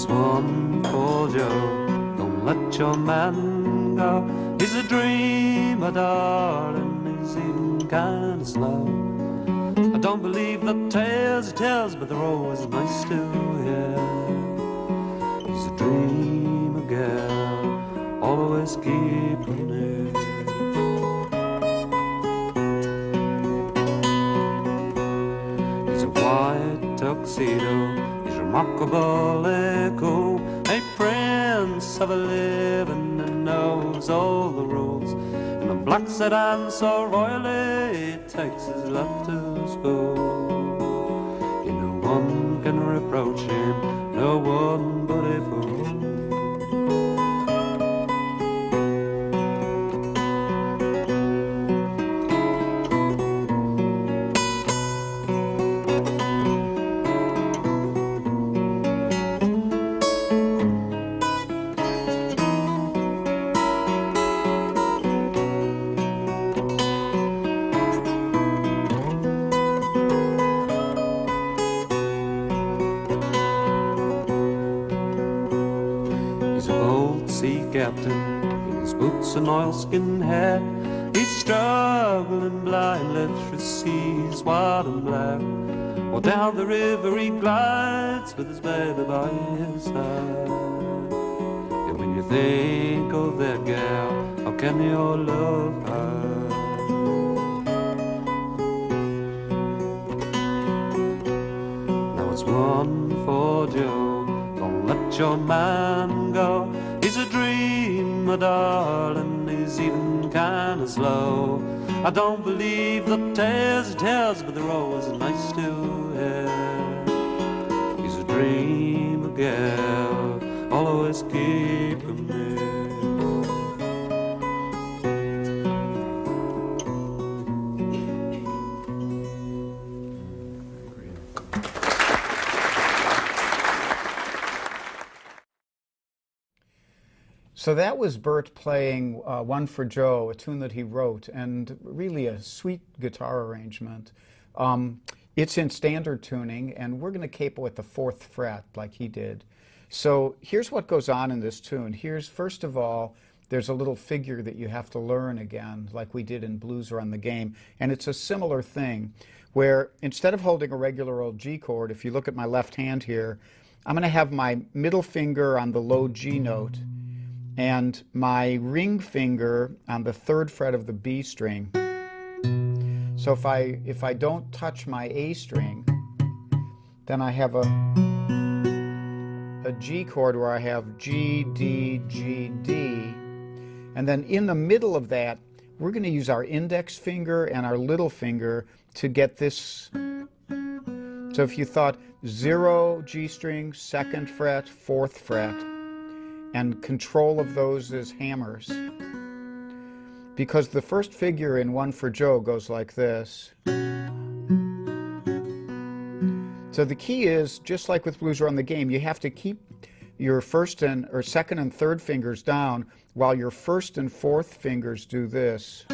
one for Joe, don't let your man go. He's a dreamer, darling, he's even kind of slow. I don't believe the tales he tells, but they're always nice to hear. He's a dreamer, girl, always keep her near. He's a white tuxedo, he's remarkable echo, a prince of a living and knows all the rules. And the black sedan so royally it takes his left to school. You know one can reproach him, no one but a fool. Captain in his boots and oilskin hat, he's struggling blindly through seas wide and black. Or down the river he glides with his baby by his side. And when you think of that gal, how can your love hide? Now it's one for Joe, don't let your man go. He's a dreamer, darling, he's even kind of slow. I don't believe the tales he tells, but they're always nice to hear. He's a dreamer, girl, always keep him near. So that was Bert playing One for Joe, a tune that he wrote, and really a sweet guitar arrangement. It's in standard tuning, and we're going to capo at the 4th fret like he did. So here's what goes on in this tune. Here's, first of all, there's a little figure that you have to learn again, like we did in Blues Run the Game, and it's a similar thing, where instead of holding a regular old G chord, if you look at my left hand here, I'm going to have my middle finger on the low G note, and my ring finger on the 3rd fret of the B string. So if I don't touch my A string, then I have a G chord where I have G, D, G, D. And then in the middle of that, we're going to use our index finger and our little finger to get this. So if you thought 0 G string, 2nd fret, 4th fret, and control of those as hammers. Because the first figure in One for Joe goes like this. So the key is, just like with Blues Run the Game, you have to keep your 1st or 2nd and 3rd fingers down while your 1st and 4th fingers do this.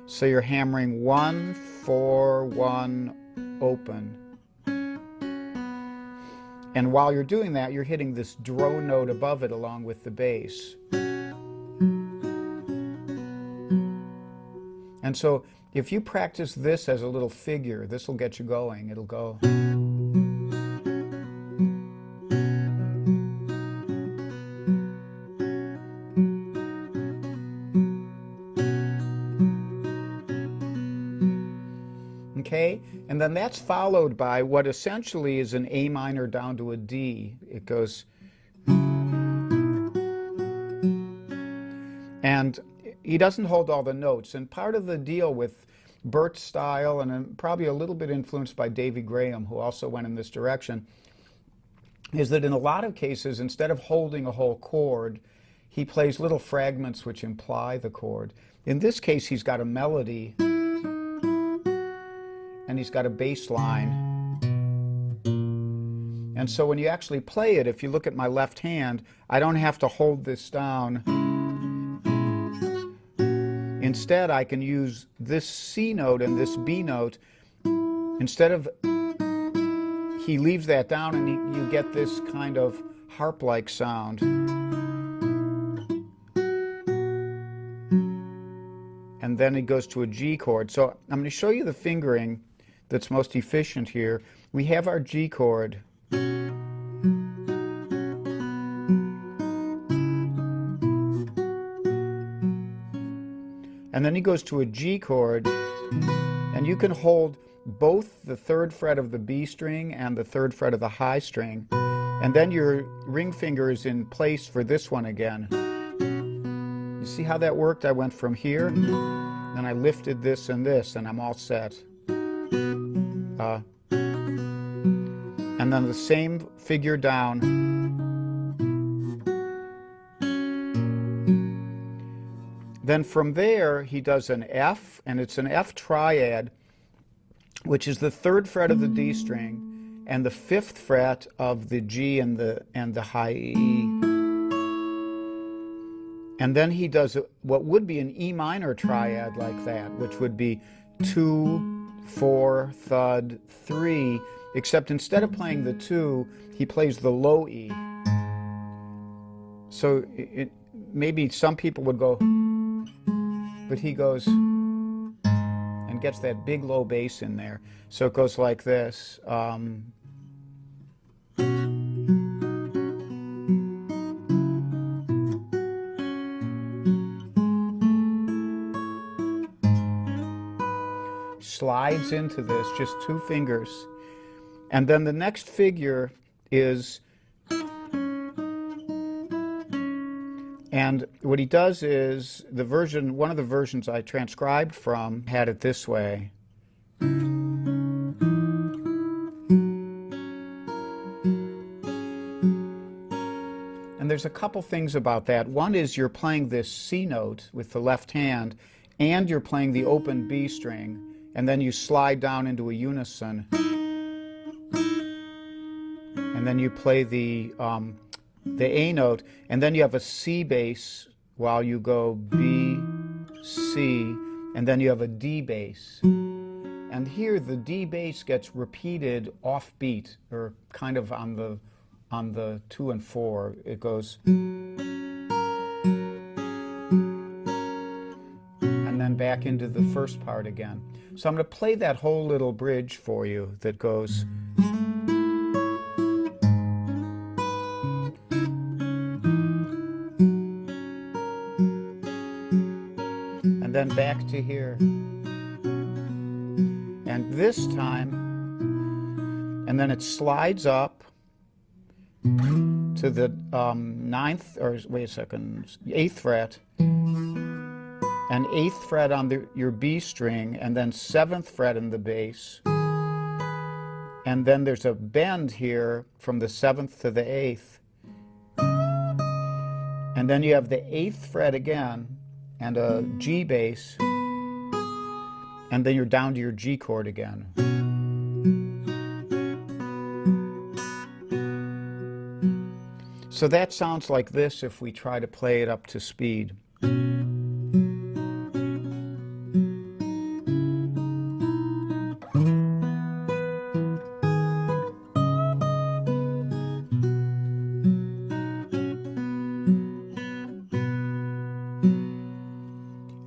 So you're hammering 1, 4, 1, open. And while you're doing that, you're hitting this drone note above it along with the bass. And so if you practice this as a little figure, this will get you going. It'll go. Okay? And then that's followed by what essentially is an A minor down to a D. It goes. And he doesn't hold all the notes. And part of the deal with Bert's style, and probably a little bit influenced by Davy Graham, who also went in this direction, is that in a lot of cases, instead of holding a whole chord, he plays little fragments which imply the chord. In this case, he's got a melody, and he's got a bass line. And so when you actually play it, if you look at my left hand, I don't have to hold this down. Instead, I can use this C note and this B note. Instead of he leaves that down, and you get this kind of harp-like sound. And then it goes to a G chord. So I'm going to show you the fingering that's most efficient here. We have our G chord. And then he goes to a G chord, and you can hold both the 3rd fret of the B string and the 3rd fret of the high string, and then your ring finger is in place for this one again. You see how that worked? I went from here, then I lifted this, and I'm all set. And then the same figure down. Then from there, he does an F, and it's an F triad, which is the 3rd fret of the D string and the 5th fret of the G and the high E. And then he does what would be an E minor triad like that, which would be 2, 4, thud, 3, except instead of playing the 2, he plays the low E. So maybe some people would go, but he goes and gets that big low bass in there. So it goes like this. Slides into this, just 2 fingers. And then the next figure is, and what he does is, one of the versions I transcribed from had it this way. And there's a couple things about that. One is you're playing this C note with the left hand, and you're playing the open B string, and then you slide down into a unison. And then you play the A note, and then you have a C bass while you go B, C, and then you have a D bass. And here the D bass gets repeated off beat, or kind of on the 2 and 4. It goes, and then back into the first part again. So I'm going to play that whole little bridge for you that goes. And then back to here. And this time, and then it slides up to the 9th, or wait a second, 8th fret, and 8th fret on your B string, and then 7th fret in the bass. And then there's a bend here from the 7th to the 8th. And then you have the 8th fret again, and a G bass, and then you're down to your G chord again. So that sounds like this if we try to play it up to speed.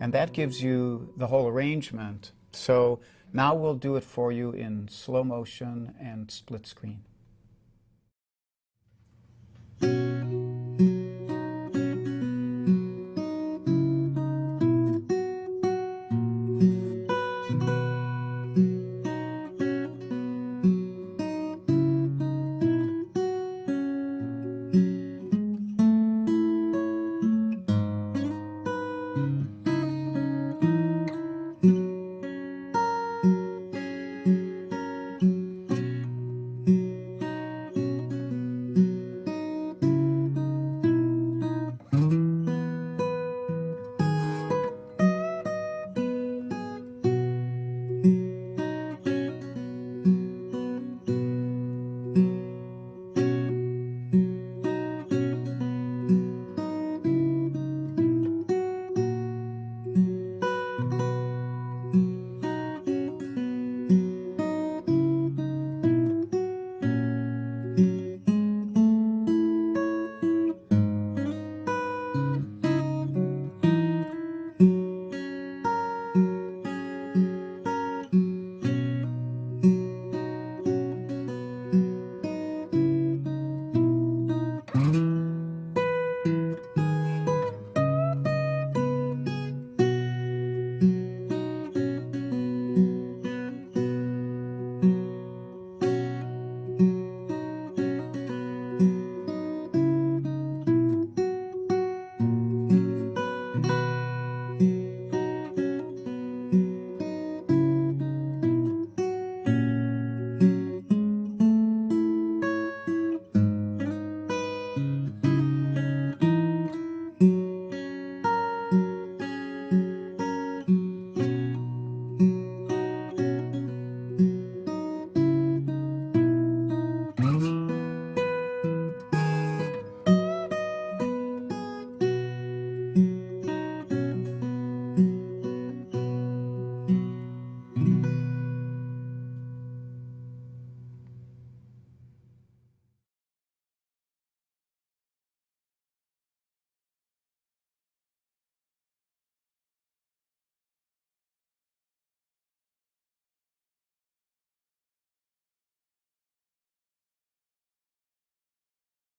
And that gives you the whole arrangement. So now we'll do it for you in slow motion and split screen.